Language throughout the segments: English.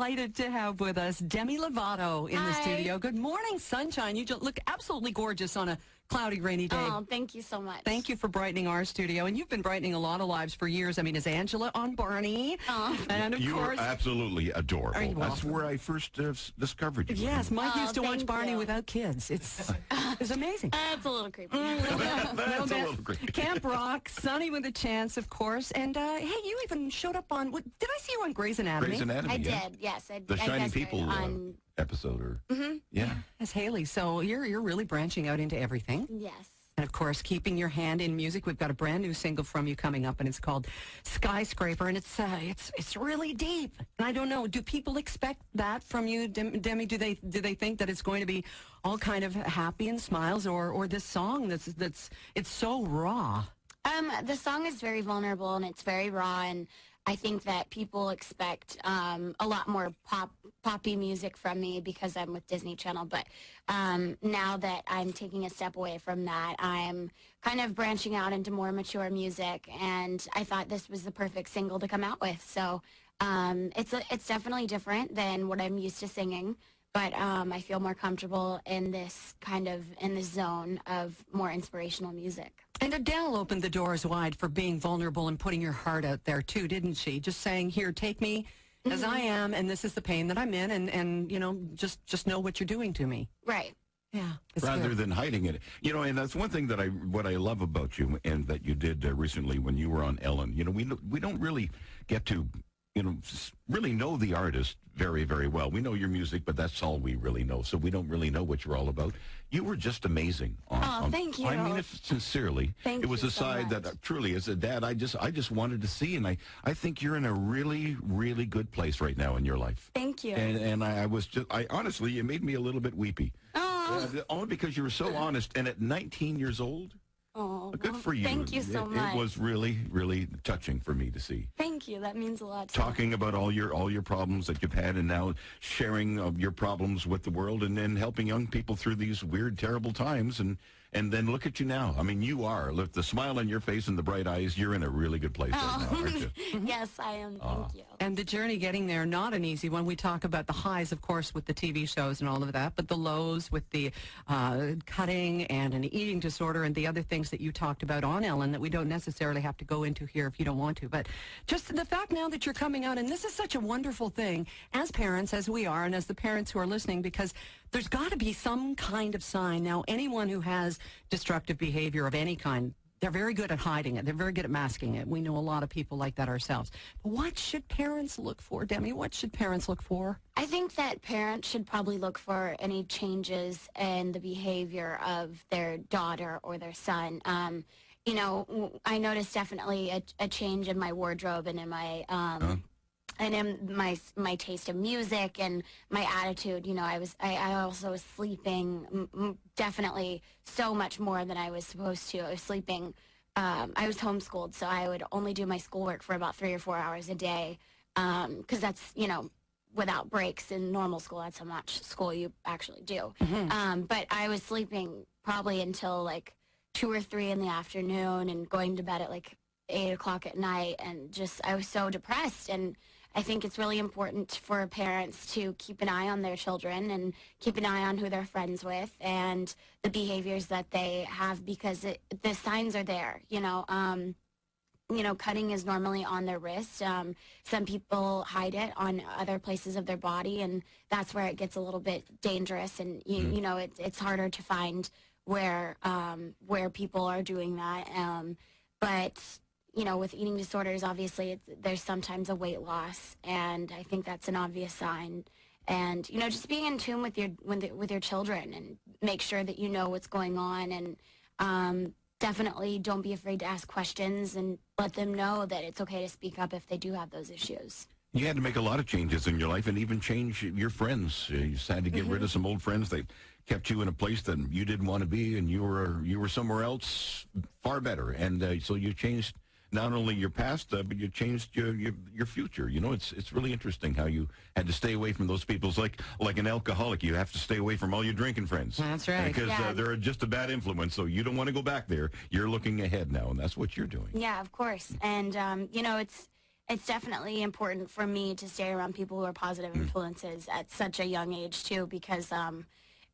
delighted to have with us Demi Lovato in the studio. Good morning, sunshine. You just look absolutely gorgeous on a cloudy, rainy day. Oh, thank you so much. Thank you for brightening our studio. And you've been brightening a lot of lives for years. I mean, is Angela on Barney? And of You course, are absolutely adorable. you That's where I first discovered you. yes, Mike used to watch thank Barney you. without kids. It's amazing. That's a little creepy. That's a little creepy. Camp Rock, Sunny with a Chance, of course. And hey, you even showed up on, did I see you on Grey's Anatomy? Grey's Anatomy. I yeah. did, yes. The I Shiny guess People on, episode. Or, Yeah. As Haley. So you're really branching out into everything. yes. And of course, keeping your hand in music. We've got a brand new single from you coming up, and it's called Skyscraper, and it's really deep. And I don't know, do people expect that from you, Demi? Do they think that it's going to be all kind of happy and smiles, or this song it's so raw? The song is very vulnerable and it's very raw, and I think that people expect a lot more poppy music from me because I'm with Disney Channel. But now that I'm taking a step away from that, I'm kind of branching out into more mature music, and I thought this was the perfect single to come out with. So it's definitely different than what I'm used to singing, but I feel more comfortable in this zone of more inspirational music. And Adele opened the doors wide for being vulnerable and putting your heart out there too, didn't she? Just saying, here, take me as I am, and this is the pain that I'm in, and you know, just know what you're doing to me. Right. Yeah. It's Rather good. than hiding it. You know, and that's one thing that what I love about you, and that you did recently when you were on Ellen. You know, we don't really get to, you know, really know the artist very, very well. We know your music, but that's all we really know. So we don't really know what you're all about. You were just amazing. Thank you. I mean it sincerely. Thank it was you a so side much. that truly, as a dad, I just wanted to see, and I think you're in a really, really good place right now in your life. Thank you. And I honestly, you made me a little bit weepy. Only because you were so honest, and at 19 years old. Oh, Good for you. Thank you so much. It was really, really touching for me to see. Thank you. That means a lot to Talking about all your problems that you've had, and now sharing your problems with the world, and then helping young people through these weird, terrible times. And then look at you now. I mean, you are. Look, the smile on your face and the bright eyes, you're in a really good place right now, aren't you? Yes, I am. Thank you. And the journey getting there, not an easy one. We talk about the highs, of course, with the TV shows and all of that, but the lows with the cutting and an eating disorder and the other things that you talked about on Ellen that we don't necessarily have to go into here if you don't want to. But just the fact now that you're coming out, and this is such a wonderful thing as parents, as we are, and as the parents who are listening, because there's got to be some kind of sign. Now, anyone who has destructive behavior of any kind, they're very good at hiding it. They're very good at masking it. We know a lot of people like that ourselves. But what should parents look for, Demi? What should parents look for? I think that parents should probably look for any changes in the behavior of their daughter or their son. You know, I noticed definitely a change in my wardrobe and in my and in my taste of music and my attitude. You know, I also was sleeping definitely so much more than I was supposed to. I was sleeping. I was homeschooled, so I would only do my schoolwork for about 3 or 4 hours a day, because that's, you know, without breaks in normal school. That's how much school you actually do. But I was sleeping probably until like 2 or 3 in the afternoon and going to bed at like 8 o'clock at night, and just I was so depressed. And I think it's really important for parents to keep an eye on their children and keep an eye on who they're friends with and the behaviors that they have, because the signs are there. You know, cutting is normally on their wrist. Some people hide it on other places of their body, and that's where it gets a little bit dangerous. And you know, it's harder to find where people are doing that. But you know, with eating disorders, obviously, there's sometimes a weight loss, and I think that's an obvious sign. And you know, just being in tune with your children, and make sure that you know what's going on, and definitely don't be afraid to ask questions, and let them know that it's okay to speak up if they do have those issues. You had to make a lot of changes in your life, and even change your friends. You had to get rid of some old friends. They kept you in a place that you didn't want to be, and you were somewhere else far better. And so you changed not only your past, but you changed your future. You know, it's really interesting how you had to stay away from those people. It's like an alcoholic. You have to stay away from all your drinking friends. That's right. Because they're just a bad influence, so you don't want to go back there. You're looking ahead now, and that's what you're doing. Yeah, of course. And you know, it's definitely important for me to stay around people who are positive influences at such a young age too, because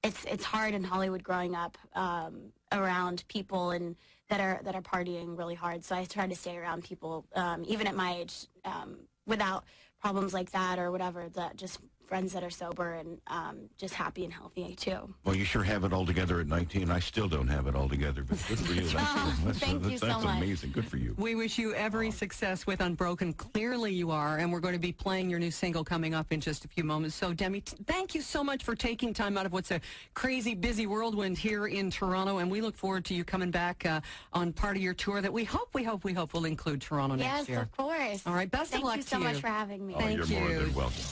it's hard in Hollywood growing up around people and that are partying really hard. So I try to stay around people even at my age without problems like that or whatever. That just friends that are sober and just happy and healthy too. Well, you sure have it all together at 19. I still don't have it all together, but good for you. Thank you so much. That's amazing. Good for you. We wish you every success with Unbroken. Clearly you are, and we're going to be playing your new single coming up in just a few moments. So, Demi, thank you so much for taking time out of what's a crazy, busy whirlwind here in Toronto, and we look forward to you coming back on part of your tour that we hope will include Toronto next year. Yes, of course. All right, best of luck to you. Thank you so much for having me. Oh, you're more than welcome.